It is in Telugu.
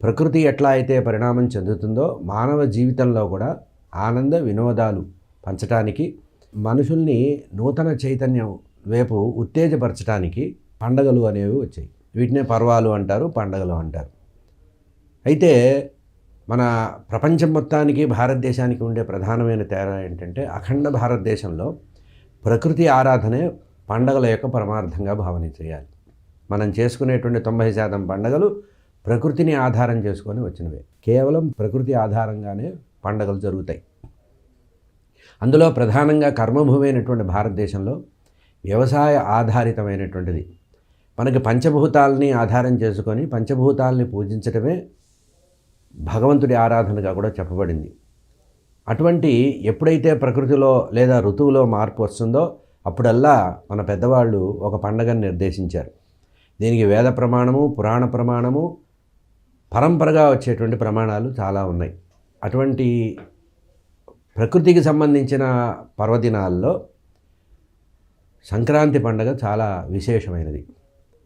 ప్రకృతి ఎట్లా అయితే పరిణామం చెందుతుందో మానవ జీవితంలో కూడా ఆనంద వినోదాలు పంచటానికి, మనుషుల్ని నూతన చైతన్యం వైపు ఉత్తేజపరచడానికి పండగలు అనేవి వచ్చాయి. వీటినే పర్వాలు అంటారు, పండగలు అంటారు. అయితే మన ప్రపంచం మొత్తానికి భారతదేశానికి ఉండే ప్రధానమైన తేడా ఏంటంటే, అఖండ భారతదేశంలో ప్రకృతి ఆరాధనే పండగల యొక్క పరమార్థంగా భావన చేయాలి. మనం చేసుకునేటువంటి 90% పండగలు ప్రకృతిని ఆధారం చేసుకొని వచ్చినవే. కేవలం ప్రకృతి ఆధారంగానే పండగలు జరుగుతాయి. అందులో ప్రధానంగా కర్మభూమి అయినటువంటి భారతదేశంలో వ్యవసాయ ఆధారితమైనటువంటిది. మనకి పంచభూతాలని ఆధారం చేసుకొని పంచభూతాలని పూజించడమే భగవంతుడి ఆరాధనగా కూడా చెప్పబడింది. అటువంటి ఎప్పుడైతే ప్రకృతిలో లేదా ఋతువులో మార్పు వస్తుందో అప్పుడల్లా మన పెద్దవాళ్ళు ఒక పండగను నిర్దేశించారు. దీనికి వేద ప్రమాణము, పురాణ ప్రమాణము, పరంపరగా వచ్చేటువంటి ప్రమాణాలు చాలా ఉన్నాయి. అటువంటి ప్రకృతికి సంబంధించిన పర్వదినాల్లో సంక్రాంతి పండుగ చాలా విశేషమైనది.